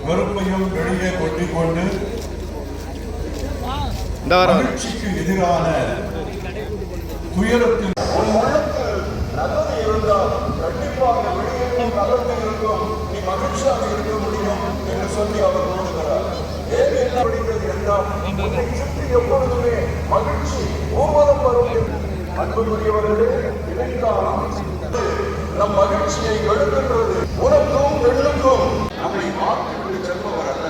வெறுப்பையும் வெளியே கொட்டிக் கொண்டு மகிழ்ச்சிக்கு எதிரான துயரத்தில் நல்லது இருந்தால் கண்டிப்பாக வெளியேறும் நல்லது இருக்கும், நீ மகிழ்ச்சியாக இருக்க முடியும் என்று சொல்லி அவர் கூறுகிறார். ஏன் என்ன படிக்கிறது என்றால் உன்னை சுற்றி எப்பொழுதுமே மகிழ்ச்சி ஊர்வலம் வரும். அன்புக்குரியவர்களே, இடைக்காலம் நம் மகிழ்ச்சியை கெடுக்கின்றது. உனக்கும் பெண்ணுக்கும் நம்மை மாற்றிவிட்டு செல்பவர் அல்ல,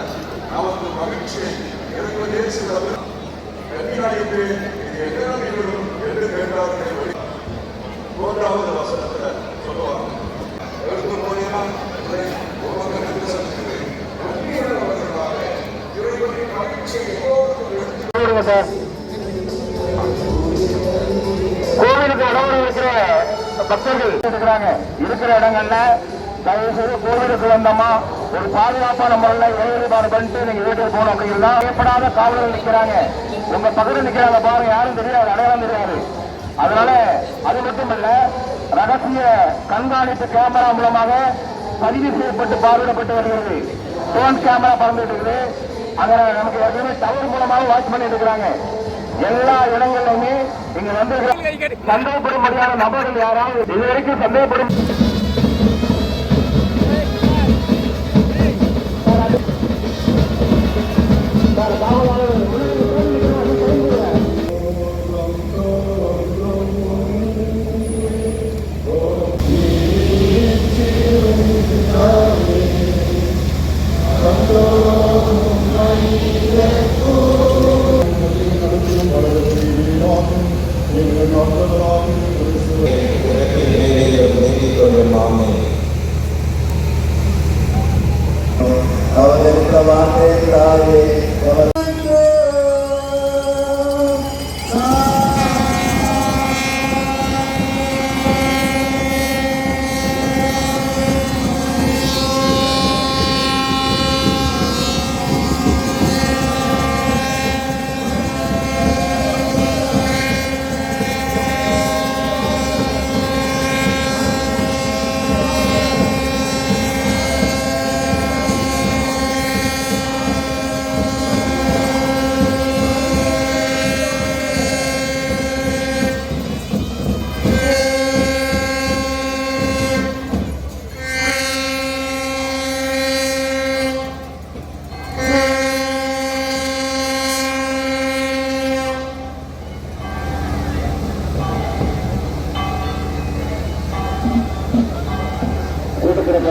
நமக்கு மகிழ்ச்சியை இறைவனே சில கண்ணியாயிட்டு இது எதிரும் என்று கேட்டார்கள். மூன்றாவது வசனத்துல சொல்லுவாங்க, எடுத்து போனா இறைவனின் மகிழ்ச்சியை கோவிலுக்கு இடஒதுக்கீடு இருக்கிற பக்தர்கள் இருக்கிற இடங்கள்ல தயவு செய்து கோவிலுக்கு வந்தோமா ஒரு பாதுகாப்பான முறையில் இறைவழிபாடு பண்ணிட்டு நீங்க வீட்டுக்கு போகணும் அப்படின்னா ஏற்படாத காவலர்கள் நிற்கிறாங்க. உங்க பக்கத்தில் நிற்கிறாங்க பாருங்க, யாரும் தெரியாது, அடையாளம் தெரியாது. அதனால அது மட்டுமல்ல, ரகசிய கண்காணிப்பு கேமரா மூலமாக பதிவு செய்யப்பட்டு பார்வையிடப்பட்டு வருகிறது. போன் கேமரா பறந்துட்டு இருக்குது. அங்க நமக்கு ஏற்கனவே டவர் மூலமாக வாட்ச் பண்ணிட்டு இருக்கிறாங்க. எல்லா இடங்களிலுமே இங்க வந்து சந்தேகப்படும்படியான நபர்கள் யாராவது இதுவரைக்கும் சந்தேகப்படும்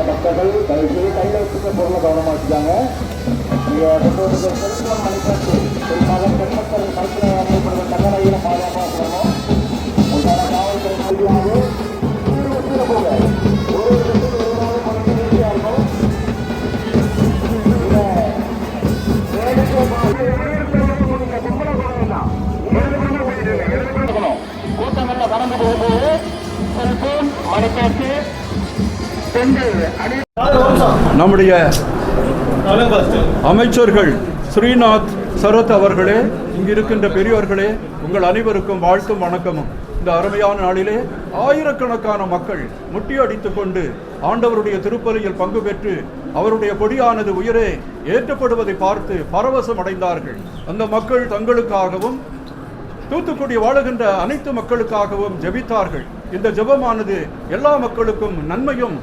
பக்தர்கள் கையில் வச்சுக்க பொருளை கவனமாக வச்சுக்காங்க. செல்போன் மணிக்காட்சி குறிப்பாக பெண்மக்கள் கருத்தில் ஏற்படுத்த தகவலையில பாதுகாப்பாக இருக்கணும். உங்களுக்கான காவல்துறை மொழியாக போக ஒரு இருக்கும். கூட்டங்கள்ல கடந்து போகும்போது செல்போன் மணிக்காட்சி நம்முடைய அமைச்சர்கள் ஸ்ரீநாத் சரத் அவர்களே, இங்கிருக்கின்ற பெரியவர்களே, உங்கள் அனைவருக்கும் வாழ்த்தும் வணக்கமும். இந்த அருமையான நாளிலே ஆயிரக்கணக்கான மக்கள் முட்டியடித்துக் கொண்டு ஆண்டவருடைய திருப்பலியில் பங்கு பெற்று அவருடைய கொடியானது உயரே ஏற்றப்படுவதை பார்த்து பரவசம் அடைந்தார்கள். அந்த மக்கள் தங்களுக்காகவும் தூத்துக்குடி வாழுகின்ற அனைத்து மக்களுக்காகவும் ஜெபித்தார்கள். இந்த ஜெபமானது எல்லா மக்களுக்கும் நன்மையும்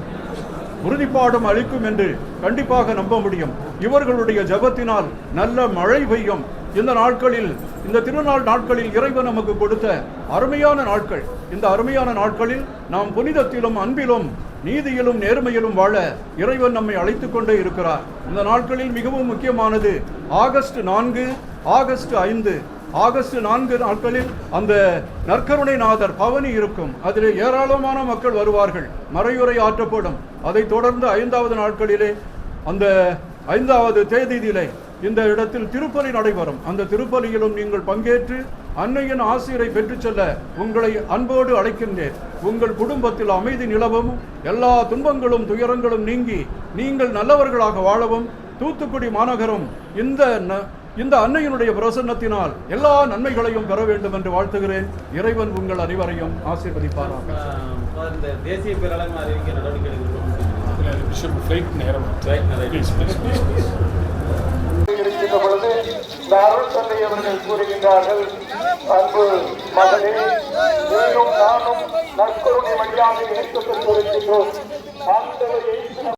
உறுதிப்பாடும் அளிக்கும் என்று கண்டிப்பாக நம்ப முடியும். இவர்களுடைய ஜெபத்தினால் நல்ல மழை பெய்யும். இந்த நாட்களில், இந்த திருநாள் நாட்களில் இறைவன் நமக்கு கொடுத்த அருமையான நாட்கள். இந்த அருமையான நாட்களில் நாம் புனிதத்திலும் அன்பிலும் நீதியிலும் நேர்மையிலும் வாழ இறைவன் நம்மை அழைத்துக் கொண்டே இருக்கிறார். இந்த நாட்களில் மிகவும் முக்கியமானது ஆகஸ்ட் 4, ஆகஸ்ட் 5. ஆகஸ்ட் 4 நாட்களில் அந்த நற்கருணை நாதர் பவனி இருக்கும். அதில் ஏராளமான மக்கள் வருவார்கள், மறையுரை ஆற்றப்படும். அதை தொடர்ந்து 5வது நாட்களிலே, அந்த 5வது தேதியிலே இந்த இடத்தில் திருப்பலி நடைபெறும். அந்த திருப்பலியிலும் நீங்கள் பங்கேற்று அன்னையின் ஆசிரை பெற்று செல்ல உங்களை அன்போடு அழைக்கின்றேன். உங்கள் குடும்பத்தில் அமைதி நிலவும், எல்லா துன்பங்களும் துயரங்களும் நீங்கி நீங்கள் நல்லவர்களாக வாழவும், தூத்துக்குடி மாநகரம் இந்த அன்னையினுடைய பிரசன்னத்தினால் எல்லா நன்மைகளையும் பெற வேண்டும் என்று வாழ்த்துகிறேன். இறைவன் உங்கள் அனைவரையும் ஆசீர்வதிப்பாராக. தேசிய பேரளவில் அறிவிக்க நடவடிக்கை பிஷப் ஃப்ளைட் நேரம் ப்ளீஸ் இருக்கின்ற பொழுது இந்த அருள் தந்தை அவர்கள் கூறுகின்றார்கள், அன்பு மகனே, நீயும் நானும் நற்கருணை வழியாக இணைக்கப்பட்டிருக்கின்றோம். ஆண்டவர்